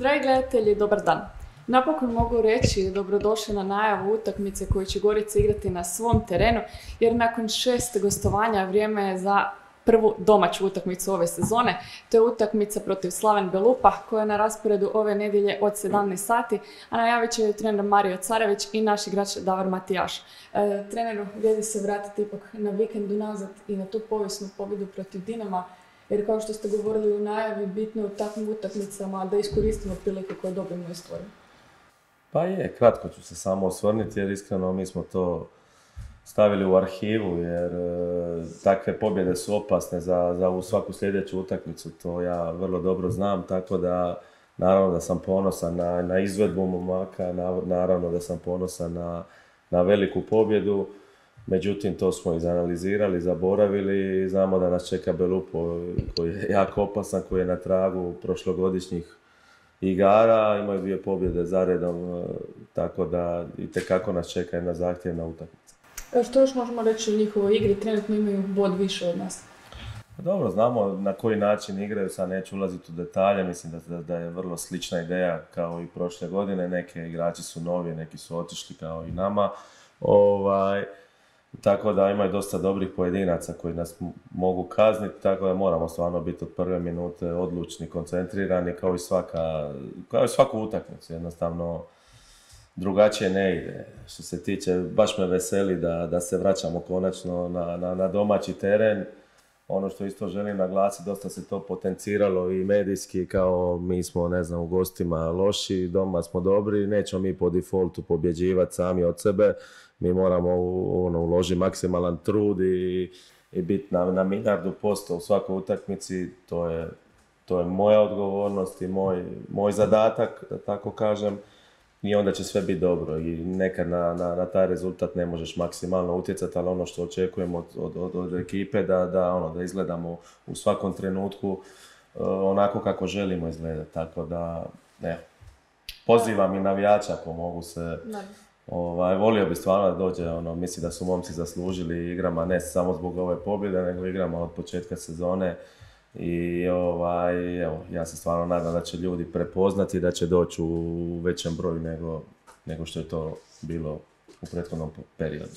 Dragi gledatelji, dobar dan. Napokon mogu reći dobrodošli na najavu utakmice koju će Gorica igrati na svom terenu, jer nakon 6 gostovanja vrijeme je za prvu domaću utakmicu ove sezone. To je utakmica protiv Slaven Belupa koja je na rasporedu ove nedjelje od 17 sati, a najavit će trener Mario Carević i naš igrač Davor Matijaš. Treneru, vrijedi se vratiti ipak na vikend unazad i na tu povijesnu pobjedu protiv Dinama, jer kao što ste govorili u najavi, bitno je u takvim utakmicama da iskoristimo priliku koje dobijemo i stvorimo. Pa je, kratko ću se samo osvrniti jer iskreno mi smo to stavili u arhivu jer takve pobjede su opasne za u svaku sljedeću utakmicu, to ja vrlo dobro znam, tako da naravno da sam ponosan na izvedbu momaka, naravno da sam ponosan na veliku pobjedu. Međutim, to smo izanalizirali, zaboravili i znamo da nas čeka Belupo koji je jako opasan, koji je na tragu prošlogodišnjih igara, imaju 2 pobjede zaredom, tako da itekako nas čeka jedna zahtjevna utakmica. Što još možemo reći o njihovoj igri? Trenutno imaju bod više od nas. Dobro, znamo na koji način igraju, sad neću ulaziti u detalje, mislim da je vrlo slična ideja kao i prošle godine, neke igrači su novi, neki su otišli kao i nama. Tako da imaju dosta dobrih pojedinaca koji nas mogu kazniti, tako da moramo stvarno biti od prve minute odlučni, koncentrirani kao i svaku utakmicu. Jednostavno drugačije ne ide. Što se tiče, baš me veseli da se vraćamo konačno na domaći teren. Ono što isto želim naglasiti, dosta se to potenciralo i medijski, kao mi smo, u gostima loši, doma smo dobri, nećemo mi po defaultu pobjeđivati sami od sebe. Mi moramo uložiti maksimalan trud i biti na 1.000.000% u svakoj utakmici. To je moja odgovornost i moj zadatak, da tako kažem. I onda će sve biti dobro i nekad na taj rezultat ne možeš maksimalno utjecati, ali ono što očekujemo od ekipe da izgledamo u svakom trenutku onako kako želimo izgledati. Tako da, pozivam i navijača ako mogu se. Volio bi stvarno da dođe, mislim da su momci zaslužili igrama ne samo zbog ove pobjede, nego igrama od početka sezone. I ja se stvarno nadam da će ljudi prepoznati i da će doći u većem broju nego što je to bilo u prethodnom periodu.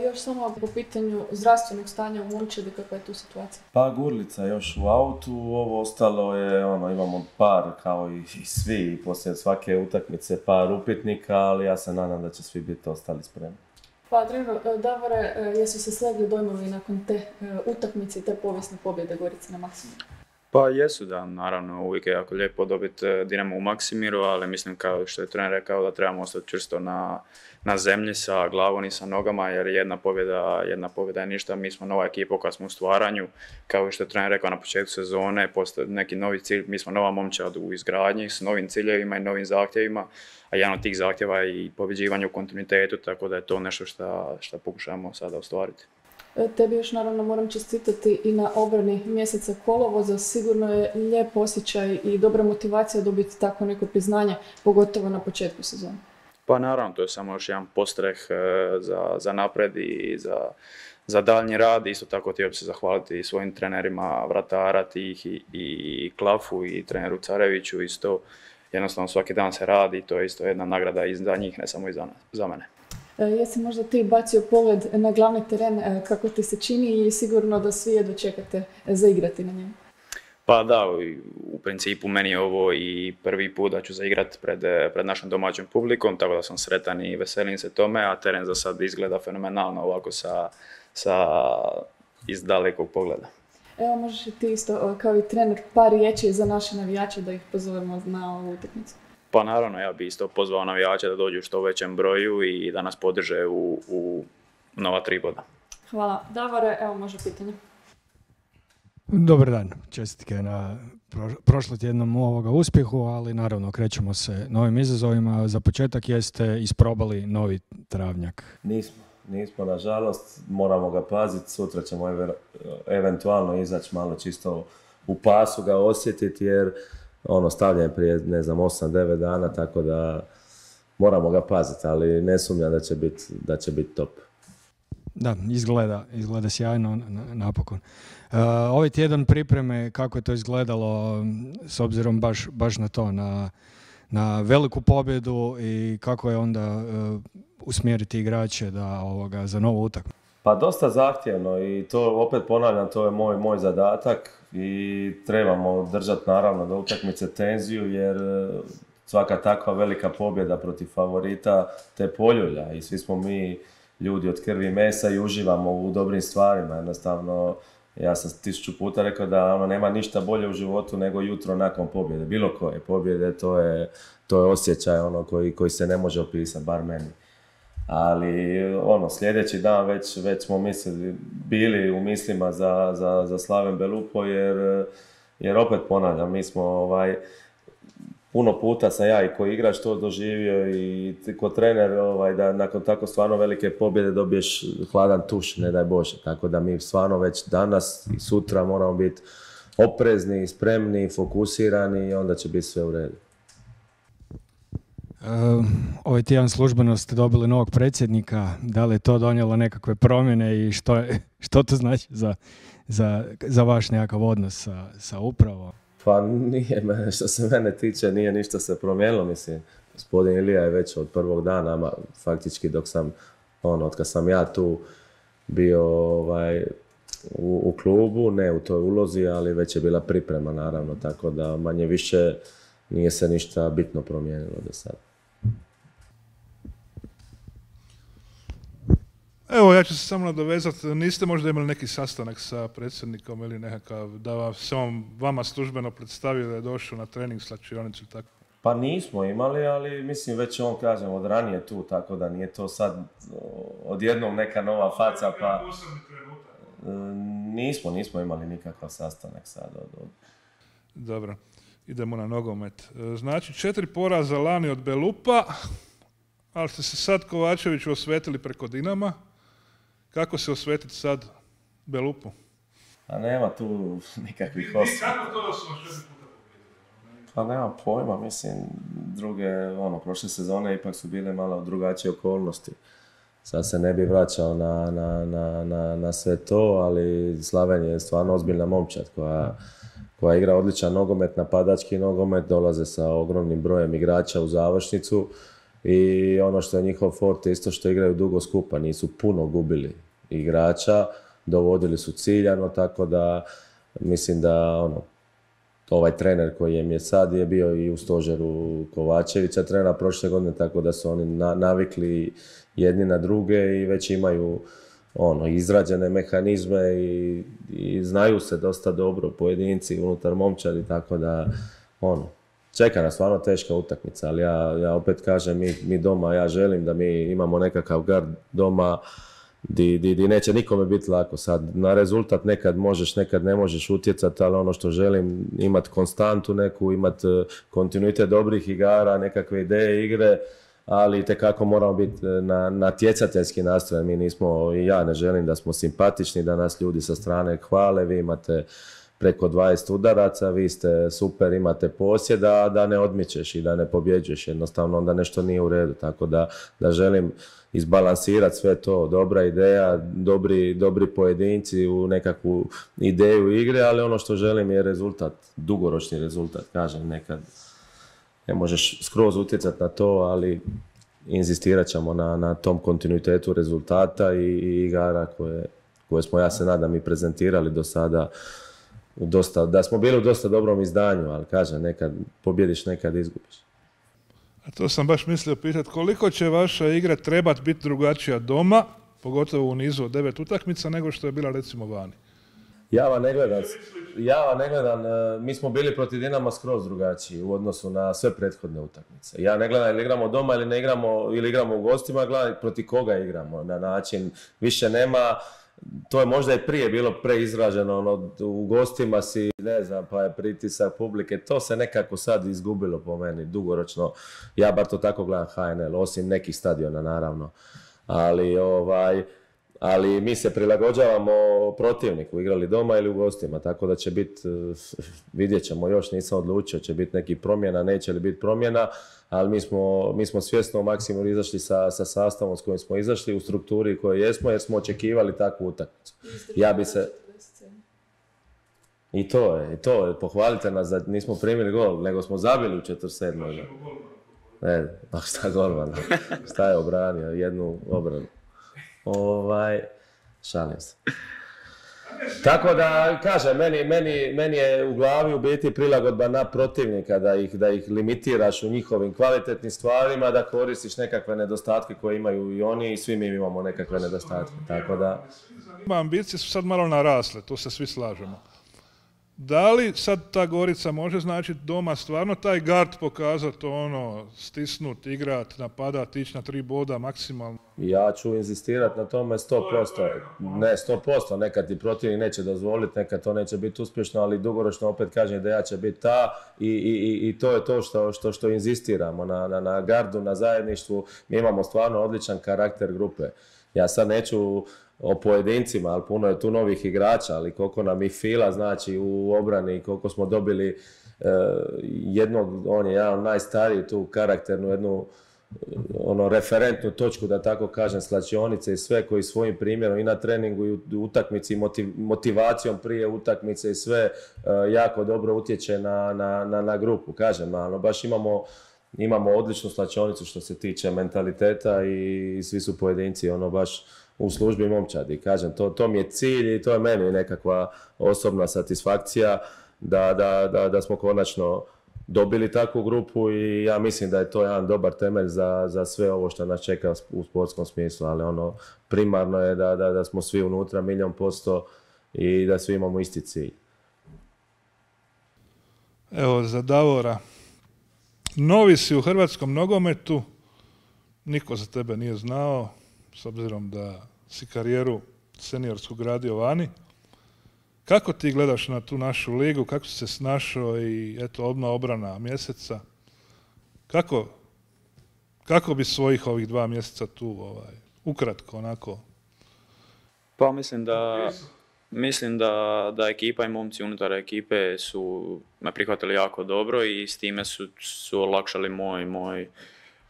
Još samo po pitanju zdravstvenog stanja u momčadi, kakva je tu situacija? Pa Gurlica još u autu, ovo ostalo je, imamo par kao i svi, poslije svake utakmice par upitnika, ali ja se nadam da će svi biti ostali spremni. Pa, Davore, jesu se slegli dojmovi nakon te utakmice i te povijesne pobjede Gorice na Maksimiru? Pa jesu, da, naravno, uvijek je jako lijepo dobiti Dinamo u Maksimiru, ali mislim kao što je trener rekao da trebamo ostati čvrsto na zemlji sa glavom i sa nogama, jer jedna pobjeda je ništa. Mi smo nova ekipa koja smo u stvaranju, kao što je trener rekao na početku sezone, postoji neki novi cilj, mi smo nova momčad u izgradnji s novim ciljevima i novim zahtjevima, a jedan od tih zahtjeva je i pobjeđivanje u kontinuitetu, tako da je to nešto što pokušavamo sada ostvariti. Tebi još naravno moram čestitati i na obrani mjeseca kolovoza. Sigurno je lijep osjećaj i dobra motivacija dobiti tako neko priznanje, pogotovo na početku sezone. Pa naravno, to je samo još jedan postreh za napred i za daljnji rad. Isto tako htio bi se zahvaliti i svojim trenerima vratara tih i Klafu i treneru Careviću. Isto jednostavno svaki dan se radi, to je isto jedna nagrada i za njih, ne samo i za mene. Jesi možda ti bacio pogled na glavni teren, kako ti se čini i sigurno da svi jedva čekate zaigrati na njemu? Pa da, u principu meni je ovo i prvi put da ću zaigrati pred našom domaćom publikom, tako da sam sretan i veselim se tome, a teren za sad izgleda fenomenalno ovako sa iz dalekog pogleda. Evo, možeš i ti isto kao i trener par riječi za naše navijače da ih pozovemo na ovu utakmicu? Pa naravno, ja bi isto pozvao navijače da dođu u što većem broju i da nas podrže u nova 3 boda. Hvala. Davore, evo može pitanje. Dobar dan, čestitke na prošlotjednom ovoga uspjehu, ali naravno krećemo se novim izazovima. Za početak jeste isprobali novi travnjak? Nismo, nažalost, moramo ga paziti, sutra ćemo eventualno izaći malo čisto u pasu ga osjetiti jer stavljen prije, 8-9 dana, tako da moramo ga paziti, ali ne sumnjam da će biti top. Da, izgleda sjajno napokon. Ovaj tjedan pripreme, kako je to izgledalo s obzirom baš na to, na veliku pobjedu i kako je onda usmjeriti igrače za novu utakmicu? Pa dosta zahtjevno i to opet ponavljam, to je moj zadatak i trebamo držati naravno do utakmice tenziju jer svaka takva velika pobjeda protiv favorita te poljulja i svi smo mi ljudi od krvi i mesa i uživamo u dobrim stvarima. Jednostavno, ja sam 1000 puta rekao da nema ništa bolje u životu nego jutro nakon pobjede. Bilo koje pobjede, to je osjećaj koji se ne može opisati, bar meni. Ali sljedeći dan već smo bili u mislima za Slaven Belupo jer opet ponavljam, mi smo puno puta sam ja i koji igrač to doživio i ko trener da nakon tako stvarno velike pobjede dobiješ hladan tuš, ne daj Bože. Tako da mi stvarno već danas i sutra moramo biti oprezni, spremni, fokusirani i onda će biti sve u redu. Ovaj tjedan službeno ste dobili novog predsjednika. Da li je to donijelo nekakve promjene i što to znači za vaš nekakav odnos sa upravom? Pa nije, što se mene tiče, nije ništa se promijenilo, mislim. Gospodin Ilija je već od prvog dana, faktički dok sam, od kad sam ja tu bio u klubu, ne u toj ulozi, ali već je bila priprema naravno, tako da manje više nije se ništa bitno promijenilo do sada. Evo, ja ću se samo nadovezati. Niste možda imali neki sastanak sa predsjednikom ili nekakav, da se on vama službeno predstavio da je došao na trening, slačionicu ili tako? Pa nismo imali, ali mislim već on, kažem, od ranije tu, tako da nije to sad odjednom neka nova faca, pa... Nismo imali nikakav sastanak sad. Dobro, idemo na nogomet. Znači, 4 poraza lani od Belupa, ali ste se sad Kovačeviću osvetili preko Dinama. Kako se osvetiti sad Belupu? A nema tu nikakvih osveta. Kako to da su 4 puta pobjedili? Pa nema pojma, mislim, prošle sezone ipak su bile malo drugačije okolnosti. Sad se ne bi vraćao na sve to, ali Slaven je stvarno ozbiljna momčad koja igra odličan nogomet, napadački nogomet, dolaze sa ogromnim brojem igrača u završnicu. I ono što je njihov forte isto što igraju dugo skupa, nisu puno gubili igrača, dovodili su ciljano, tako da mislim da ovaj trener koji je sad je bio i u stožeru Kovačevića trenera prošle godine, tako da su oni navikli jedni na druge i već imaju izrađene mehanizme i znaju se dosta dobro pojedinci unutar momčadi, tako da čeka nas stvarno teška utakmica, ali ja opet kažem, mi doma, ja želim da mi imamo nekakav gard doma di neće nikome biti lako. Sad, na rezultat nekad možeš, nekad ne možeš utjecati, ali ono što želim, imati konstantu neku, imati kontinuitet dobrih igara, nekakve ideje igre, ali itekako moramo biti natjecateljski nastrojen. Mi nismo, i ja ne želim da smo simpatični, da nas ljudi sa strane hvale, vi imate preko 20 udaraca, vi ste super, imate posjeda, da ne odmičeš i da ne pobjeđuješ, jednostavno onda nešto nije u redu, tako da želim izbalansirati sve to, dobra ideja, dobri pojedinci u nekakvu ideju igre, ali ono što želim je rezultat, dugoročni rezultat, kažem, nekad ne možeš skroz utjecati na to, ali inzistirat ćemo na tom kontinuitetu rezultata i igara koje smo, ja se nadam, i prezentirali do sada, da smo bili u dosta dobrom izdanju, ali kažem, nekad pobjediš, nekad izgubiš. A to sam baš mislio pitati, koliko će vaša igra trebati biti drugačija doma, pogotovo u nizu od 9 utakmica, nego što je bila recimo vani? Ja vam ne gledam, mi smo bili protiv Dinama skroz drugačiji u odnosu na sve prethodne utakmice. Ja ne gledam ili igramo doma ili ne igramo, ili igramo u gostima, gledam protiv koga igramo, na način više nema. To je možda i prije bilo preizraženo, u gostima si, ne znam, pa je pritisak publike, to se nekako sad izgubilo po meni, dugoročno. Ja bar to tako gledam HNL, osim nekih stadiona naravno. Ali ali mi se prilagođavamo protivniku, igrali doma ili u gostima, tako da će biti, vidjet ćemo, još nisam odlučio, će biti nekih promjena, neće li biti promjena, ali mi smo svjesno u Maksimiru izašli sa sastavom s kojim smo izašli, u strukturi kojoj jesmo, jer smo očekivali takvu utakmicu. Ja bi se... I to je, pohvalite nas da nismo primili gol, nego smo zabili u 47. Ne, a šta golman, šta je obranio, jednu obranu. Šalim se. Tako da, kažem, meni je u glavi u biti prilagodba na protivnika, da ih limitiraš u njihovim kvalitetnim stvarima, da koristiš nekakve nedostatke koje imaju i oni i svi mi imamo nekakve nedostatke, tako da... Ambicije su sad malo narasle, to se svi slažemo. Da li sad ta Gorica može značiti doma stvarno taj gard pokazati stisnut, igrat, napadat, ići na 3 boda maksimalno? Ja ću inzistirati na tome 100%. Ne 100%, nekad ti protivnik neće dozvoliti, nekad to neće biti uspješno, ali dugoročno opet kažem da ja će biti ta i to je to što inzistiramo na gardu, na zajedništvu. Mi imamo stvarno odličan karakter grupe. Ja sad neću o pojedincima, ali puno je tu novih igrača, ali koliko nam ih fila znači u obrani, koliko smo dobili jednog, on je jedan najstariji tu karakternu, jednu referentnu točku, da tako kažem, slačionice i sve, koji svojim primjerom i na treningu i u utakmici, motivacijom prije utakmice i sve jako dobro utječe na grupu. Kažem, baš imamo odličnu slačionicu što se tiče mentaliteta i svi su pojedinci baš u službi momčadi. Kažem, to mi je cilj i to je meni nekakva osobna satisfakcija da smo konačno dobili takvu grupu i ja mislim da je to jedan dobar temelj za sve ovo što nas čeka u sportskom smislu, ali primarno je da smo svi unutra 100% i da svi imamo isti cilj. Evo, za Davora. Novi si u hrvatskom nogometu, niko za tebe nije znao, s obzirom da si karijeru seniorsku gradio vani. Kako ti gledaš na tu našu ligu, kako si se snašao i eto, obrana mjeseca? Kako bi svojih ovih 2 mjeseca tu ukratko onako? Pa mislim da ekipa i momci unutar ekipe su me prihvatili jako dobro i s time su olakšali moj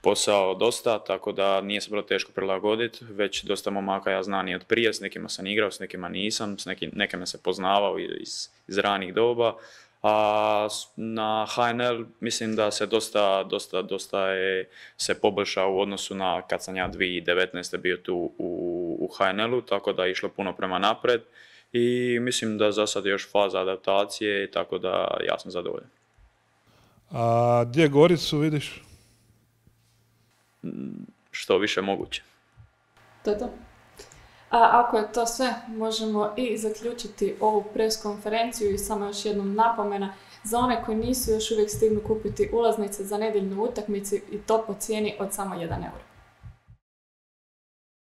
posao dosta, tako da nije se bilo teško prilagoditi, već dosta momaka ja znam i od prije, s nekima sam igrao, s nekima nisam, nekima se poznavao iz ranih doba, a na HNL mislim da se dosta je se poboljšao u odnosu na kad sam ja 2019. bio tu u HNL-u, tako da je išlo puno prema napred i mislim da za sad je još faza adaptacije, tako da ja sam zadovoljan. A gdje Goricu vidiš? Što više moguće. To. A ako je to sve, možemo i zaključiti ovu pres konferenciju i samo još jednom napomena za one koji nisu još uvijek stignu kupiti ulaznice za nedjeljnu utakmicu i to po cijeni od samo 1 euro.